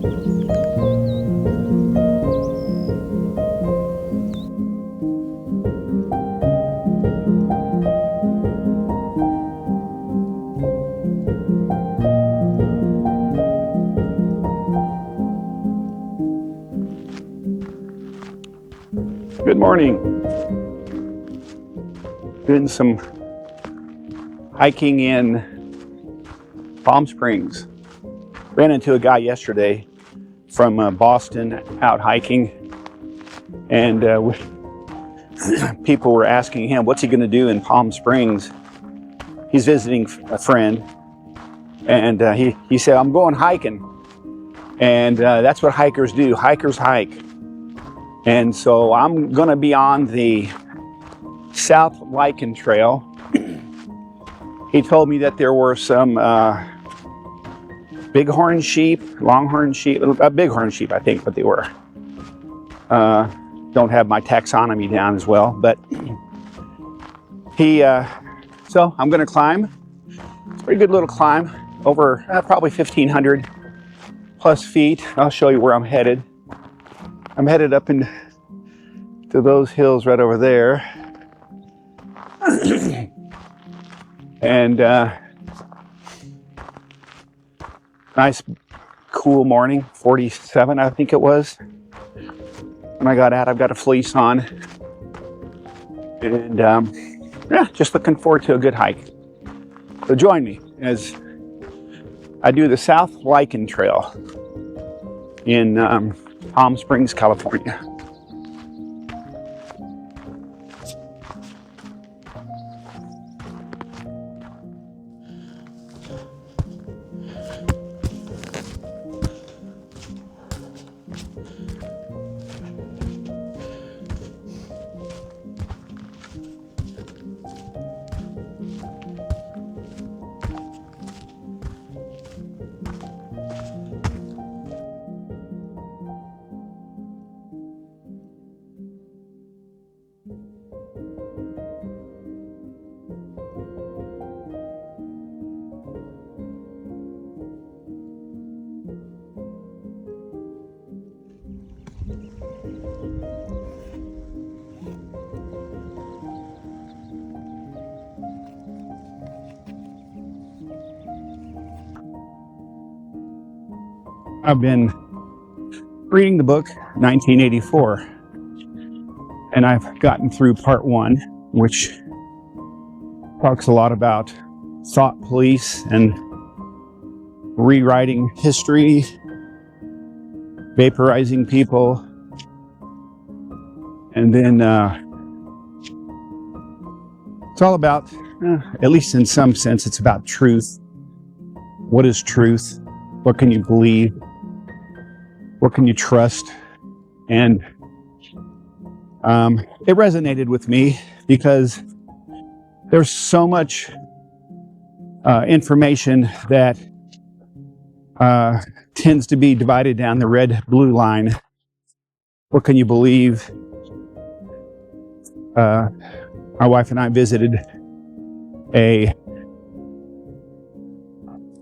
Good morning. Doing some hiking in Palm Springs. Ran into a guy yesterday from Boston out hiking, and people were asking him, what's he going to do in Palm Springs? He's visiting a friend, and he said, I'm going hiking. And that's what hikers do. Hikers hike. And so I'm going to be on the South Lichen Trail. He told me that there were some bighorn sheep, longhorn sheep, bighorn sheep, I think, what they were. Don't have my taxonomy down as well, but so I'm going to climb. It's a pretty good little climb, over probably 1,500 plus feet. I'll show you where I'm headed. I'm headed up into those hills right over there. And nice cool morning, 47 I think it was. When I got out, I've got a fleece on. And yeah, just looking forward to a good hike. So join me as I do the South Lichen Trail in Palm Springs, California. I've been reading the book 1984, and I've gotten through part 1, which talks a lot about thought police and rewriting history, vaporizing people, and then it's all about, at least in some sense, it's about truth. What is truth? What can you believe? What can you trust? And it resonated with me because there's so much information that tends to be divided down the red-blue line. What can you believe? My wife and I visited a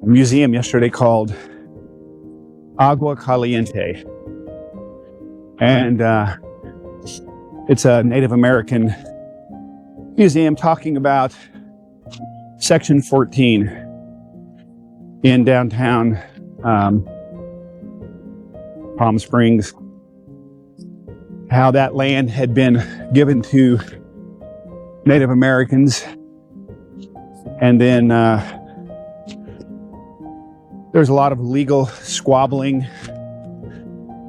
museum yesterday called Agua Caliente, and it's a Native American museum talking about Section 14 in downtown Palm Springs, how that land had been given to Native Americans, and then there's a lot of legal squabbling,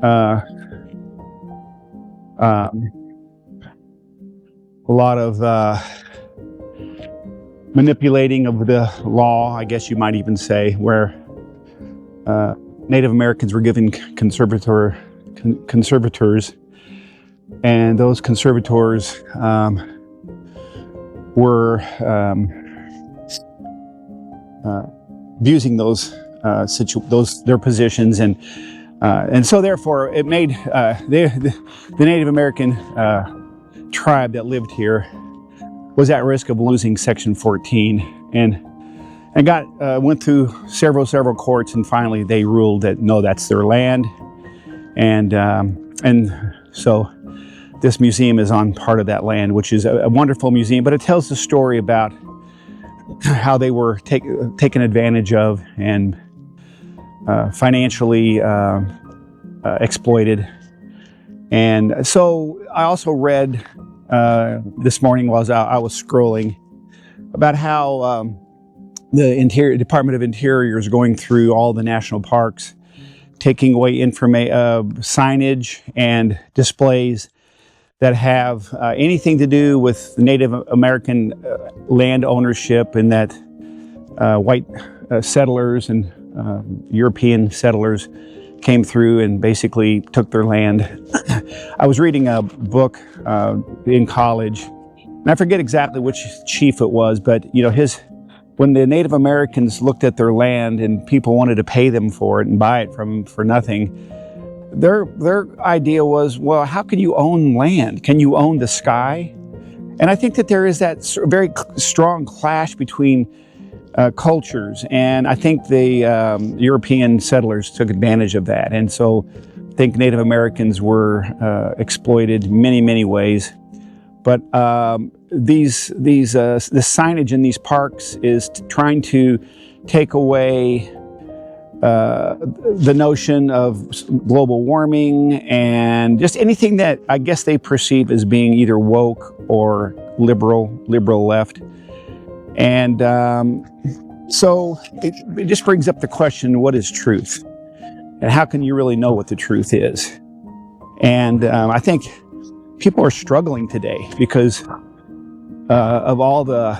a lot of manipulating of the law, I guess you might even say, where Native Americans were given conservators, and those conservators were abusing their positions, and so therefore it made the Native American tribe that lived here was at risk of losing Section 14, and and went through several courts, and finally they ruled that no, that's their land, and so this museum is on part of that land, which is a wonderful museum. But it tells the story about how they were taken advantage of and financially exploited. And so I also read this morning while I was scrolling about how the Department of Interior is going through all the national parks, taking away signage and displays that have anything to do with Native American land ownership, and that white settlers and European settlers came through and basically took their land. I was reading a book in college, and I forget exactly which chief it was, but when the Native Americans looked at their land and people wanted to pay them for it and buy it for nothing, their idea was, well, how can you own land? Can you own the sky? And I think that there is that very strong clash between cultures, and I think the European settlers took advantage of that. And so I think Native Americans were exploited in many ways. But the signage in these parks is trying to take away the notion of global warming and just anything that I guess they perceive as being either woke or liberal left. And so it just brings up the question, what is truth? And how can you really know what the truth is? And I think people are struggling today because of all the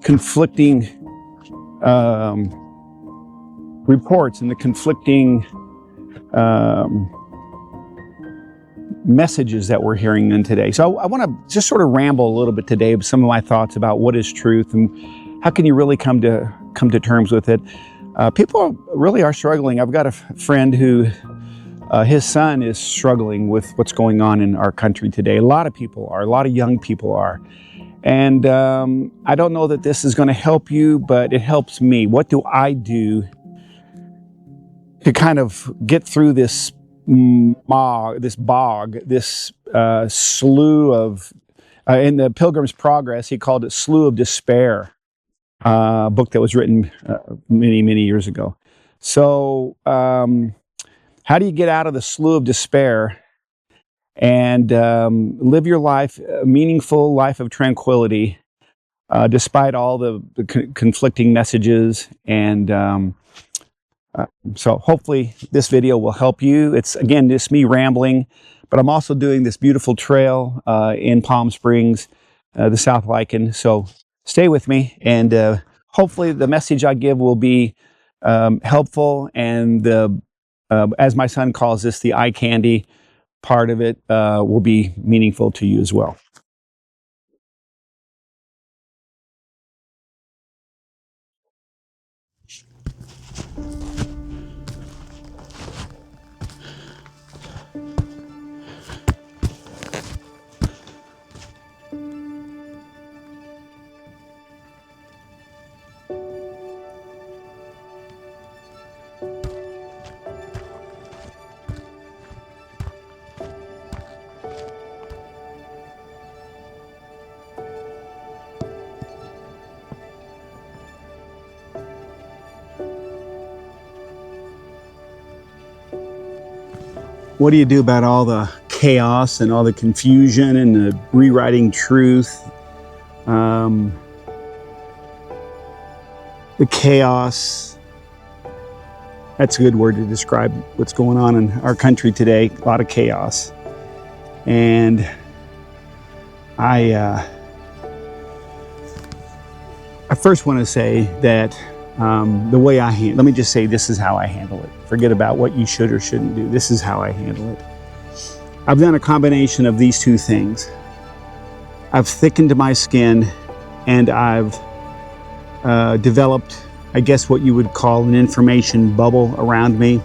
conflicting reports and the conflicting messages that we're hearing in today. So I want to just sort of ramble a little bit today with some of my thoughts about what is truth and how can you really come to terms with it. People really are struggling. I've got a friend who his son is struggling with what's going on in our country today. A lot of people are, a lot of young people are. And I don't know that this is going to help you, but it helps me. What do I do to kind of get through this bog, this slough of, in the Pilgrim's Progress, he called it Slough of Despair, a book that was written many years ago. So how do you get out of the Slough of Despair and live your life, a meaningful life of tranquility, despite all the conflicting messages? And so hopefully this video will help you. It's, again, just me rambling, but I'm also doing this beautiful trail in Palm Springs, the South Lichen. So stay with me, and hopefully the message I give will be helpful, and as my son calls this, the eye candy part of it will be meaningful to you as well. What do you do about all the chaos and all the confusion and the rewriting truth? The chaos, that's a good word to describe what's going on in our country today. A lot of chaos. And I first want to say that the way let me just say, this is how I handle it. Forget about what you should or shouldn't do. This is how I handle it. I've done a combination of these two things. I've thickened my skin, and I've developed, I guess, what you would call an information bubble around me.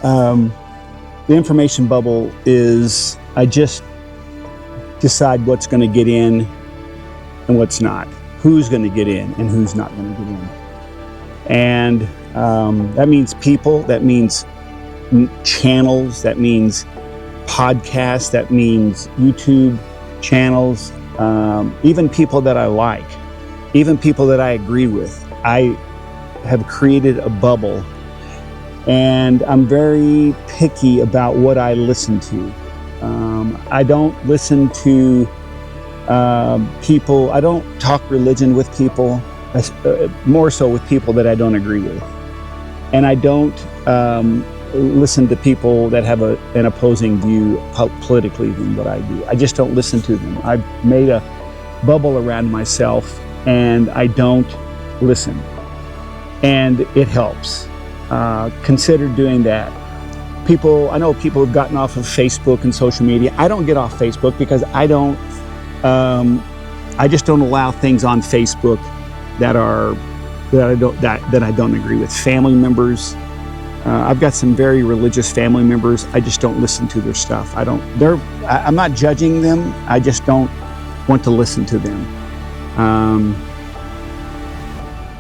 The information bubble is, I just decide what's going to get in and what's not, who's going to get in and who's not going to get in. And that means people, that means channels, that means podcasts, that means YouTube channels, even people that I like, even people that I agree with. I have created a bubble, and I'm very picky about what I listen to. I don't listen to people, I don't talk religion with people, more so with people that I don't agree with. And I don't listen to people that have an opposing view politically than what I do. I just don't listen to them. I've made a bubble around myself and I don't listen. And it helps. Consider doing that. I know people have gotten off of Facebook and social media. I don't get off Facebook because I just don't allow things on Facebook that I don't agree with. Family members, I've got some very religious family members. I just don't listen to their stuff. I'm not judging them. I just don't want to listen to them.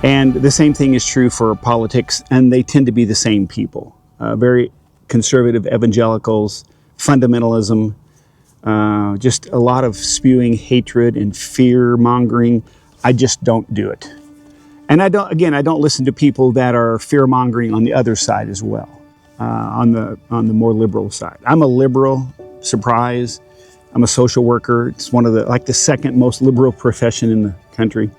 And the same thing is true for politics, and they tend to be the same people. Very conservative evangelicals, fundamentalism, just a lot of spewing hatred and fear mongering. I just don't do it. And I don't listen to people that are fear mongering on the other side as well, on the more liberal side. I'm a liberal, surprise. I'm a social worker. It's one of the second most liberal profession in the country.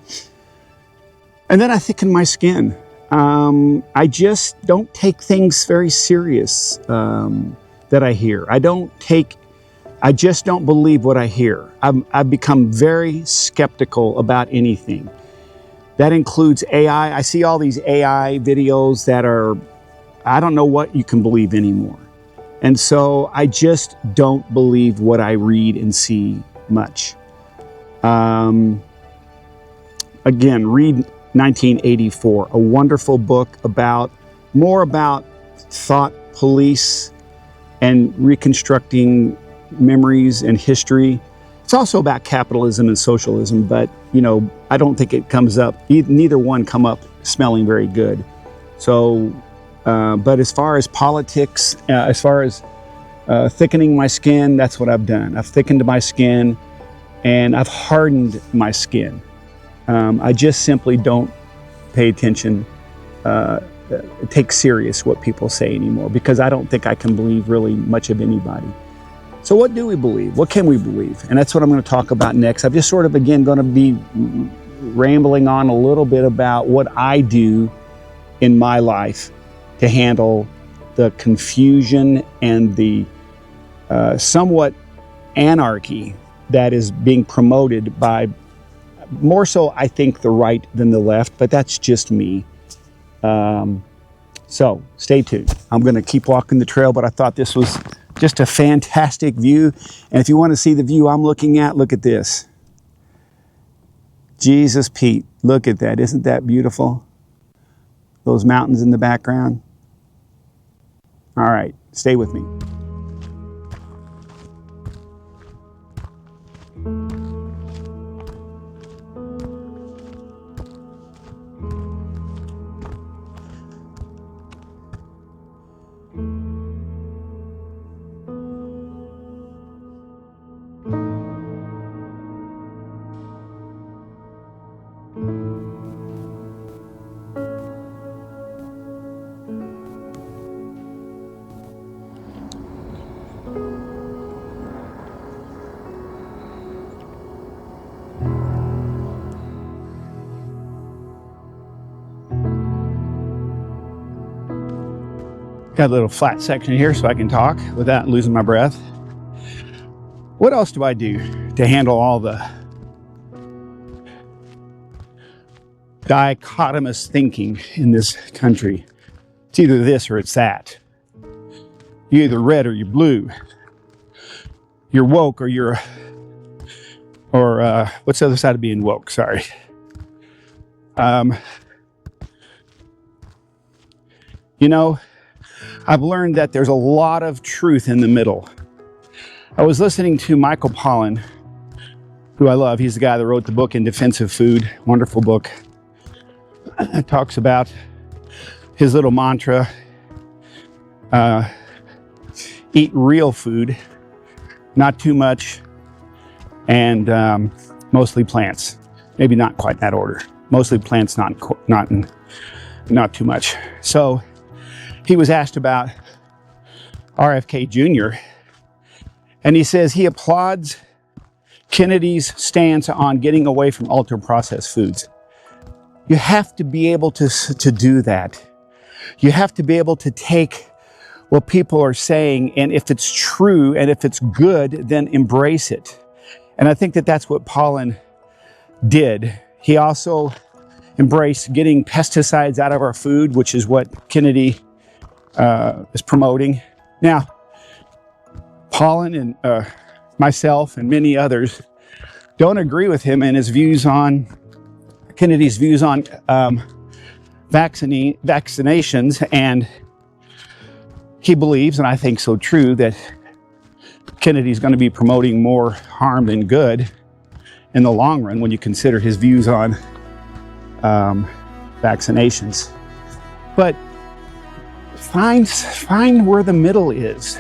And then I thicken my skin. I just don't take things very serious that I hear. I just don't believe what I hear. I've become very skeptical about anything. That includes AI. I see all these AI videos that I don't know what you can believe anymore. And so I just don't believe what I read and see much. Again, read 1984, a wonderful book more about thought police and reconstructing memories and history. It's also about capitalism and socialism, but I don't think it comes up, neither one come up smelling very good. So, but as far as politics, as far as thickening my skin, that's what I've done. I've thickened my skin and I've hardened my skin. I just simply don't pay attention, take serious what people say anymore, because I don't think I can believe really much of anybody. So what do we believe? What can we believe? And that's what I'm going to talk about next. I'm just sort of, again, going to be rambling on a little bit about what I do in my life to handle the confusion and the somewhat anarchy that is being promoted by, more so I think, the right than the left, but that's just me. So stay tuned. I'm going to keep walking the trail, but I thought this was just a fantastic view. And if you want to see the view I'm looking at, look at this. Jesus Pete, look at that. Isn't that beautiful? Those mountains in the background. All right, stay with me. Got a little flat section here so I can talk without losing my breath. What else do I do to handle all the dichotomous thinking in this country? It's either this or it's that. You're either red or you're blue. You're woke or what's the other side of being woke? Sorry. I've learned that there's a lot of truth in the middle. I was listening to Michael Pollan who I love. He's the guy that wrote the book In Defense of Food. Wonderful book. It talks about his little mantra, eat real food, not too much, and mostly plants. Maybe not quite in that order. Mostly plants, not too much. So he was asked about RFK Jr., and he says he applauds Kennedy's stance on getting away from ultra-processed foods. You have to be able to do that. You have to be able to take what people are saying, and if it's true and if it's good, then embrace it. And I think that that's what Pollan did. He also embraced getting pesticides out of our food, which is what Kennedy is promoting. Now, Pollan and myself and many others don't agree with him and his views on Kennedy's views on vaccinations, and he believes, and I think so true, that Kennedy's going to be promoting more harm than good in the long run when you consider his views on vaccinations. But find where the middle is.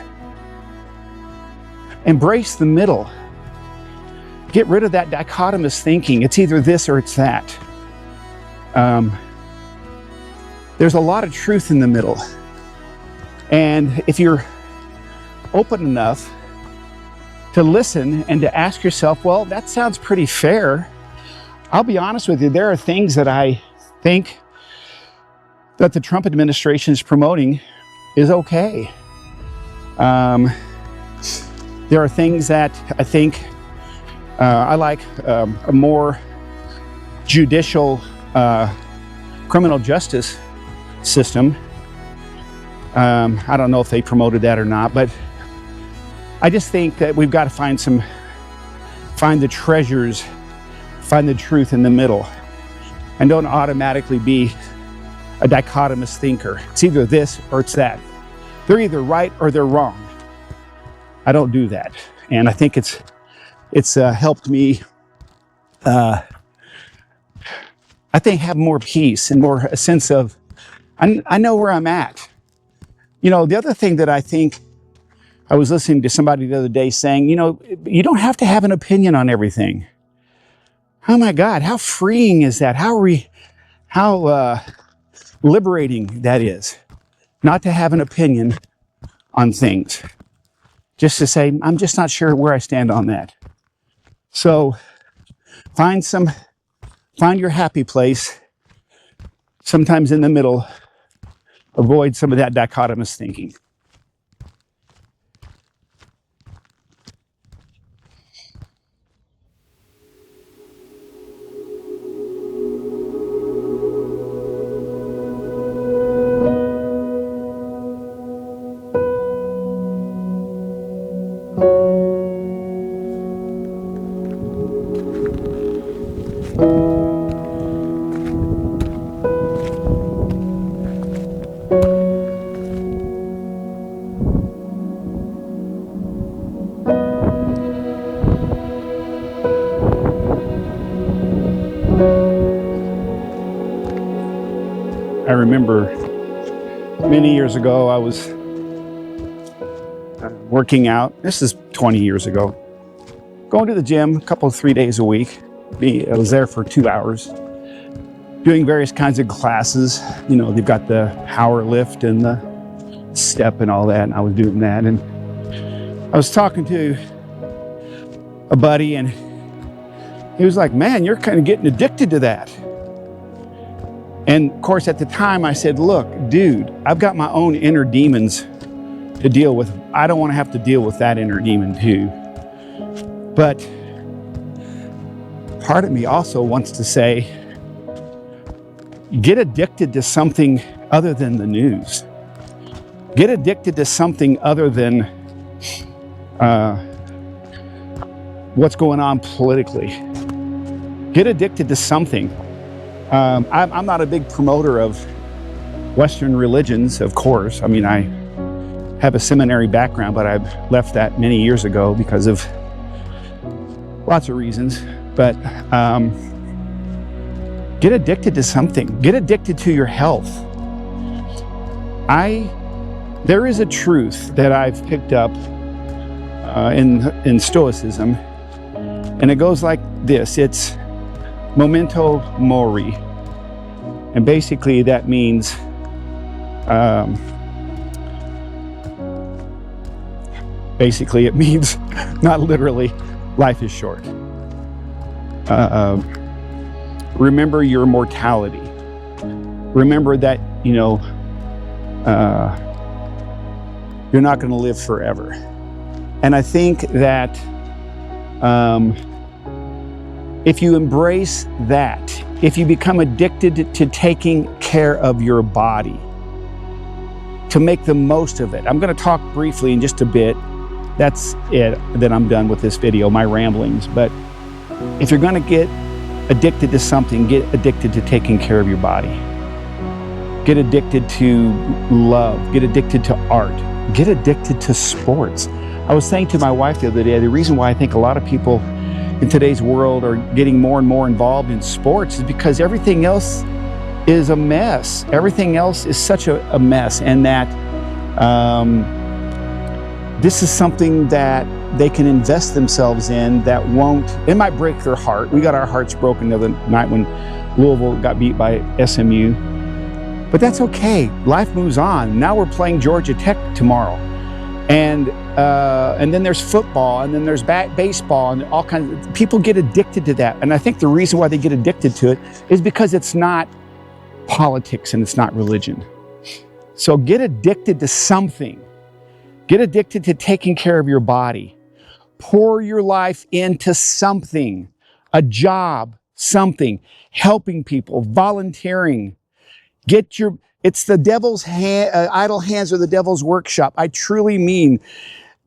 Embrace the middle. Get rid of that dichotomous thinking. It's either this or it's that. There's a lot of truth in the middle. And if you're open enough to listen and to ask yourself, well, that sounds pretty fair. I'll be honest with you, there are things that I think that the Trump administration is promoting is okay. There are things that I think I like a more judicial criminal justice system. I don't know if they promoted that or not, but I just think that we've got to find the treasures, find the truth in the middle, and don't automatically be a dichotomous thinker. It's either this or it's that. They're either right or they're wrong. I don't do that. And I think it's helped me, I think, have more peace and more a sense of, I know where I'm at. You know, the other thing that I think, I was listening to somebody the other day saying, you know, you don't have to have an opinion on everything. Oh my God, how freeing is that? How liberating that is, not to have an opinion on things. Just to say, I'm just not sure where I stand on that. So find your happy place, sometimes in the middle. Avoid some of that dichotomous thinking. I remember many years ago, I was working out. This is 20 years ago. Going to the gym 3 days a week. I was there for 2 hours, doing various kinds of classes. You know, they've got the power lift and the step and all that, and I was doing that. And I was talking to a buddy, and he was like, man, you're kind of getting addicted to that. And of course, at the time I said, look, dude, I've got my own inner demons to deal with. I don't want to have to deal with that inner demon too. But part of me also wants to say, get addicted to something other than the news. Get addicted to something other than what's going on politically. Get addicted to something. I'm not a big promoter of Western religions, of course. I mean, I have a seminary background, but I've left that many years ago because of Lots of reasons, but get addicted to something. Get addicted to your health. There is a truth that I've picked up in Stoicism, and it goes like this. It's memento mori, and basically that means it means not literally, life is short. Remember your mortality. Remember that, you're not going to live forever. And I think that if you embrace that, if you become addicted to taking care of your body, to make the most of it. I'm going to talk briefly in just a bit. That's it. Then I'm done with this video, my ramblings. But if you're going to get addicted to something, get addicted to taking care of your body. Get addicted to love. Get addicted to art. Get addicted to sports. I was saying to my wife the other day, the reason why I think a lot of people in today's world are getting more and more involved in sports is because everything else is a mess. Everything else is such a mess, and that this is something that they can invest themselves in that it might break their heart. We got our hearts broken the other night when Louisville got beat by SMU. But that's okay. Life moves on. Now we're playing Georgia Tech tomorrow. And then there's football, and then there's baseball, and all kinds of people get addicted to that. And I think the reason why they get addicted to it is because it's not politics and it's not religion. So get addicted to something. Get addicted to taking care of your body. Pour your life into something, a job, something, helping people, volunteering. It's the devil's idle hands are the devil's workshop. I truly mean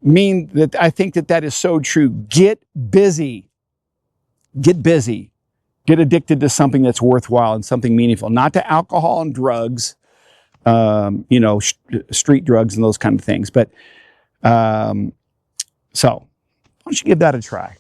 that. I think that is so true. Get busy. Get busy. Get addicted to something that's worthwhile and something meaningful, not to alcohol and drugs, street drugs and those kind of things. But so why don't you give that a try?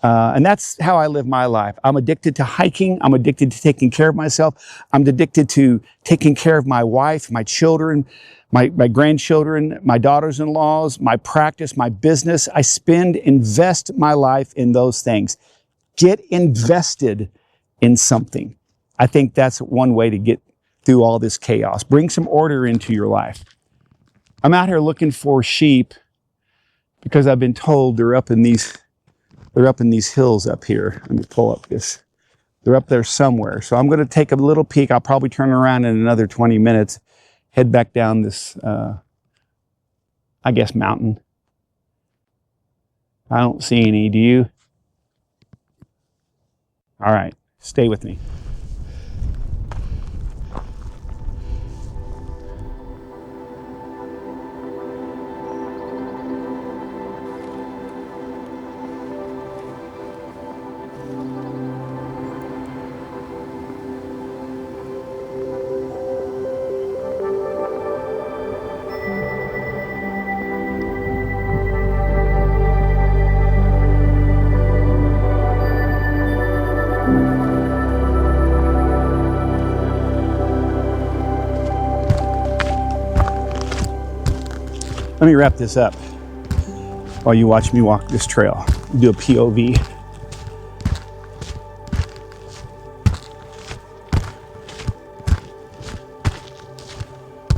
And that's how I live my life. I'm addicted to hiking. I'm addicted to taking care of myself. I'm addicted to taking care of my wife, my children, my grandchildren, my daughters-in-laws, my practice, my business. I invest my life in those things. Get invested in something. I think that's one way to get through all this chaos. Bring some order into your life. I'm out here looking for sheep because I've been told they're up in these hills up here. Let me pull up this. They're up there somewhere. So I'm going to take a little peek. I'll probably turn around in another 20 minutes, head back down this, mountain. I don't see any. Do you? All right. Stay with me. Let me wrap this up while you watch me walk this trail. Do a POV.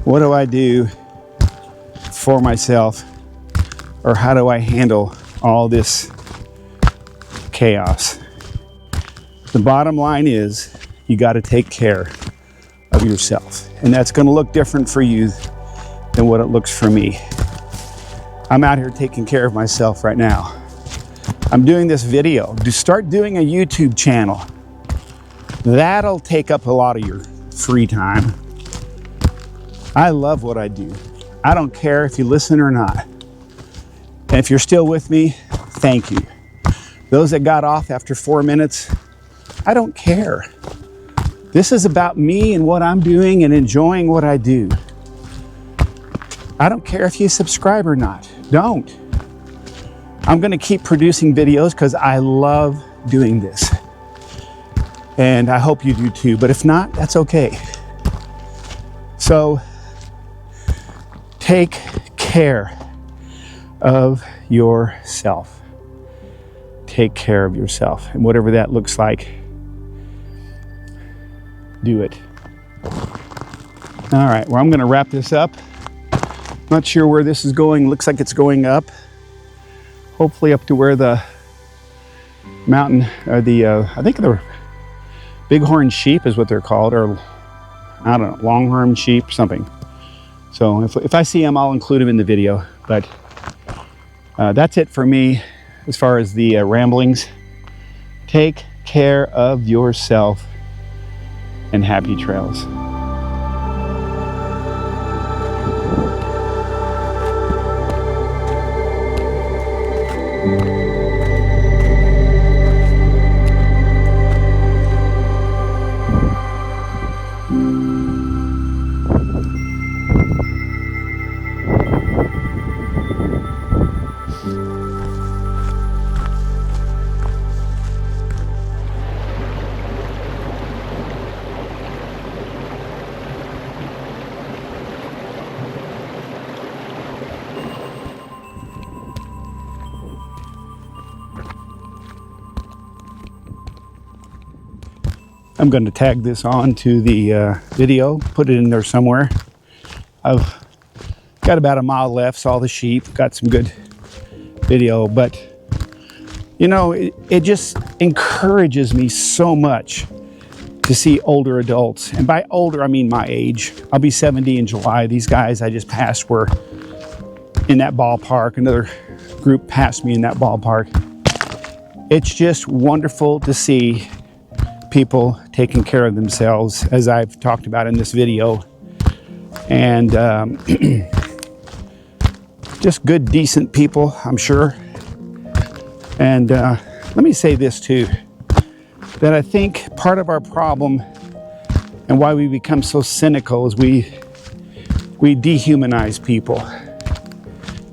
What do I do for myself, or how do I handle all this chaos? The bottom line is you got to take care of yourself, and that's going to look different for you than what it looks for me. I'm out here taking care of myself right now. I'm doing this video. Start doing a YouTube channel. That'll take up a lot of your free time. I love what I do. I don't care if you listen or not. And if you're still with me, thank you. Those that got off after 4 minutes, I don't care. This is about me and what I'm doing and enjoying what I do. I don't care if you subscribe or not. Don't. I'm going to keep producing videos because I love doing this. And I hope you do too. But if not, that's okay. So take care of yourself. Take care of yourself. And whatever that looks like, do it. All right, well, I'm going to wrap this up. Not sure where this is going. Looks like it's going up. Hopefully up to where the mountain, or I think the bighorn sheep is what they're called, or I don't know, longhorn sheep, something. So if I see them, I'll include them in the video. But that's it for me as far as the ramblings. Take care of yourself and happy trails. I'm going to tag this on to the video, put it in there somewhere. I've got about a mile left, saw the sheep, got some good video, but you know, it just encourages me so much to see older adults. And by older, I mean my age. I'll be 70 in July. These guys I just passed were in that ballpark. Another group passed me in that ballpark. It's just wonderful to see people taking care of themselves, as I've talked about in this video, and just good, decent people, I'm sure. And let me say this too, that I think part of our problem and why we become so cynical is we dehumanize people.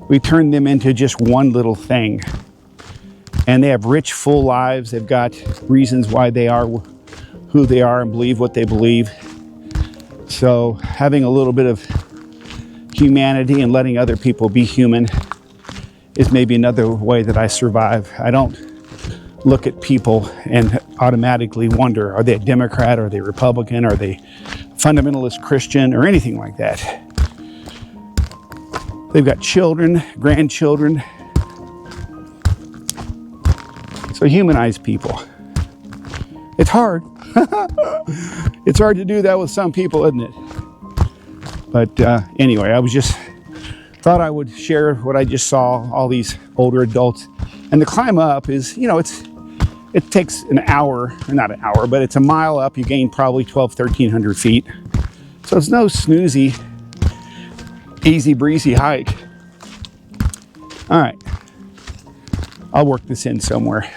We turn them into just one little thing. And they have rich, full lives. They've got reasons why they are who they are and believe what they believe. So having a little bit of humanity and letting other people be human is maybe another way that I survive. I don't look at people and automatically wonder, are they a Democrat, are they Republican, are they fundamentalist Christian, or anything like that. They've got children, grandchildren. So humanize people. It's hard. It's hard to do that with some people, isn't it? But anyway, I was just thought I would share what I just saw, all these older adults. And the climb up is, you know, it takes an hour, or not an hour, but it's a mile up. You gain probably 1,300 feet. So it's no snoozy, easy breezy hike. All right. I'll work this in somewhere.